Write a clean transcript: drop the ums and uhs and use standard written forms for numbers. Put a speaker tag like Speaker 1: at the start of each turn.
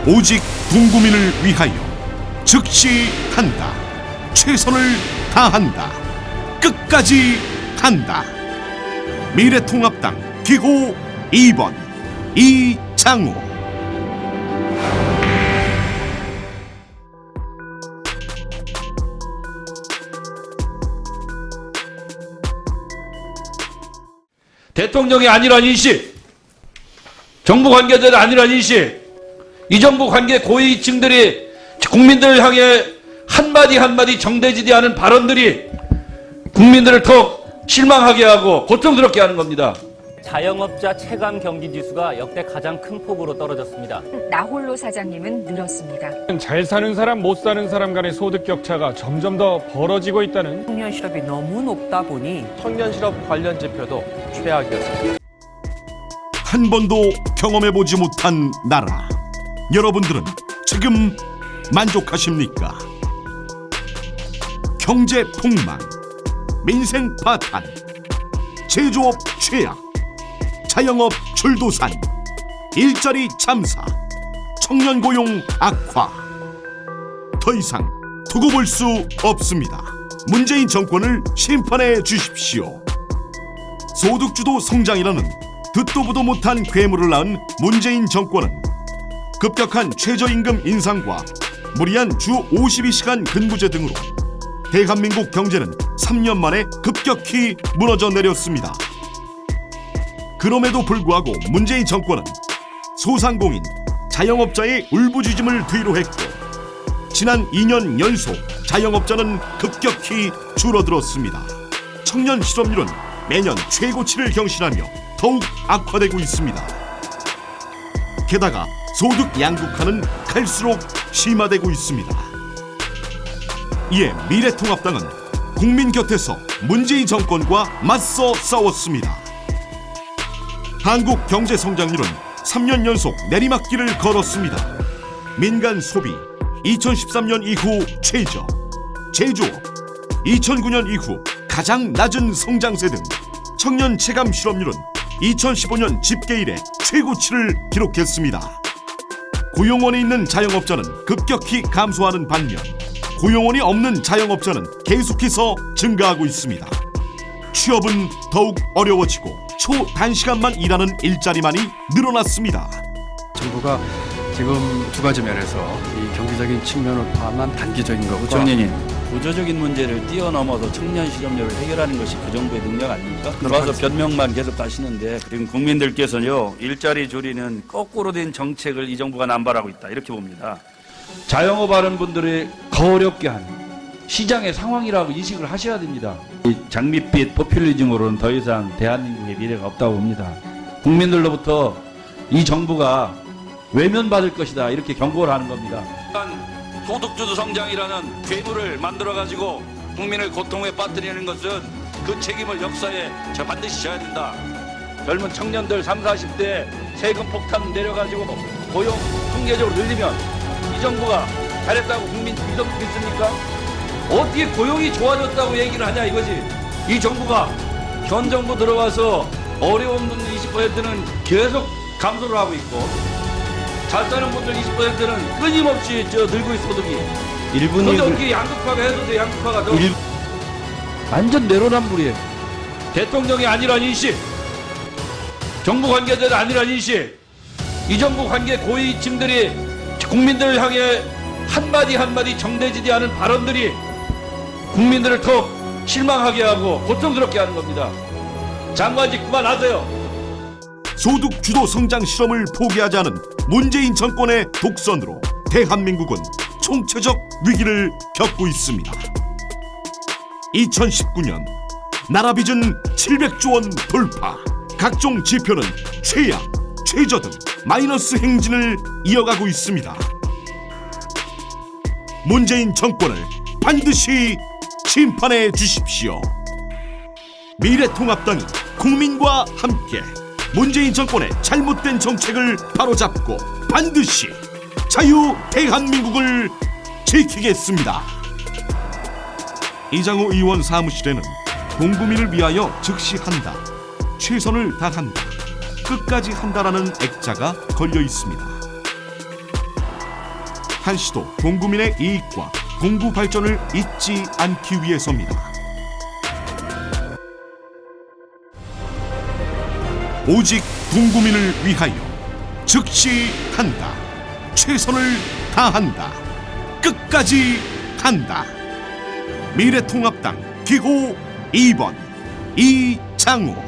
Speaker 1: 오직 국민을 위하여 즉시 한다. 최선을 다한다. 끝까지 한다. 미래통합당 기호 2번 이장우.
Speaker 2: 대통령이 아니란 인식, 정부 관계자들이 아니란 인식, 이 정부 관계 고위층들이 국민들을 향해 한마디 한마디 정대지대하는 발언들이 국민들을 더 실망하게 하고 고통스럽게 하는 겁니다.
Speaker 3: 자영업자 체감 경기 지수가 역대 가장 큰 폭으로 떨어졌습니다.
Speaker 4: 나홀로 사장님은 늘었습니다.
Speaker 5: 잘 사는 사람, 못 사는 사람 간의 소득 격차가 점점 더 벌어지고 있다는
Speaker 6: 청년 실업이 너무 높다 보니
Speaker 7: 청년 실업 관련 지표도 최악이었습니다.
Speaker 1: 한 번도 경험해보지 못한 나라. 여러분들은 지금 만족하십니까? 경제 폭망, 민생 파탄, 제조업 최악, 자영업 줄도산, 일자리 참사, 청년 고용 악화. 더 이상 두고 볼 수 없습니다. 문재인 정권을 심판해 주십시오. 소득주도 성장이라는 듣도 보도 못한 괴물을 낳은 문재인 정권은 급격한 최저임금 인상과 무리한 주 52시간 근무제 등으로 대한민국 경제는 3년 만에 급격히 무너져 내렸습니다. 그럼에도 불구하고 문재인 정권은 소상공인, 자영업자의 울부짖음을 뒤로 했고 지난 2년 연속 자영업자는 급격히 줄어들었습니다. 청년 실업률은 매년 최고치를 경신하며 더욱 악화되고 있습니다. 게다가 소득 양극화는 갈수록 심화되고 있습니다. 이에 미래통합당은 국민 곁에서 문재인 정권과 맞서 싸웠습니다. 한국 경제 성장률은 3년 연속 내리막길을 걸었습니다. 민간 소비 2013년 이후 최저, 제조업 2009년 이후 가장 낮은 성장세 등 청년 체감 실업률은 2015년 집계 이래 최고치를 기록했습니다. 고용원이 있는 자영업자는 급격히 감소하는 반면 고용원이 없는 자영업자는 계속해서 증가하고 있습니다. 취업은 더욱 어려워지고 초단시간만 일하는 일자리만이 늘어났습니다.
Speaker 8: 정부가 지금 두 가지 면에서 이 경제적인 측면을 포함한 단기적인 것과
Speaker 2: 부총리님, 구조적인 문제를 뛰어넘어서 청년 실업률을 해결하는 것이 그 정부의 능력 아닙니까? 그래서 변명만 계속 하시는데 지금 국민들께서는요, 일자리 줄이는 거꾸로 된 정책을 이 정부가 남발하고 있다 이렇게 봅니다. 자영업하는 분들이 더 어렵게 하는 시장의 상황이라고 인식을 하셔야 됩니다. 이 장밋빛 포퓰리즘으로는 더 이상 대한민국의 미래가 없다고 봅니다. 국민들로부터 이 정부가 외면받을 것이다 이렇게 경고를 하는 겁니다. 소득주도 성장이라는 괴물을 만들어가지고 국민을 고통에 빠뜨리는 것은 그 책임을 역사에 반드시 져야 된다. 젊은 청년들 30, 40대 세금 폭탄 내려가지고 고용 통계적으로 늘리면 이 정부가 잘했다고 국민 믿습니까? 어떻게 고용이 좋아졌다고 얘기를 하냐 이거지. 이 정부가 현 정부 들어와서 어려운 분들 20%는 계속 감소를 하고 있고 잘 사는 분들 20%는 끊임없이 늘고 있어 소득이. 근데 어떻게 양극화가 해도 돼 양극화가 더. 완전 내로남불이에요. 대통령이 아니란 인식, 정부 관계자들이 아니란 인식, 이 정부 관계 고위층들이 국민들을 향해 한마디 한마디 정대지대하는 발언들이 국민들을 더 실망하게 하고 고통스럽게 하는 겁니다. 장관직 그만하세요.
Speaker 1: 소득 주도 성장 실험을 포기하지 않은 문재인 정권의 독선으로 대한민국은 총체적 위기를 겪고 있습니다. 2019년 나라 빚은 700조 원 돌파, 각종 지표는 최악, 최저 등 마이너스 행진을 이어가고 있습니다. 문재인 정권을 반드시 심판해 주십시오. 미래통합당이 국민과 함께 문재인 정권의 잘못된 정책을 바로잡고 반드시 자유 대한민국을 지키겠습니다. 이장우 의원 사무실에는 공국민을 위하여 즉시 한다, 최선을 다한다, 끝까지 한다라는 액자가 걸려 있습니다. 한시도 동구민의 이익과 동구 발전을 잊지 않기 위해서입니다. 오직 동구민을 위하여 즉시 한다. 최선을 다한다. 끝까지 간다. 미래통합당 기호 2번 이장우.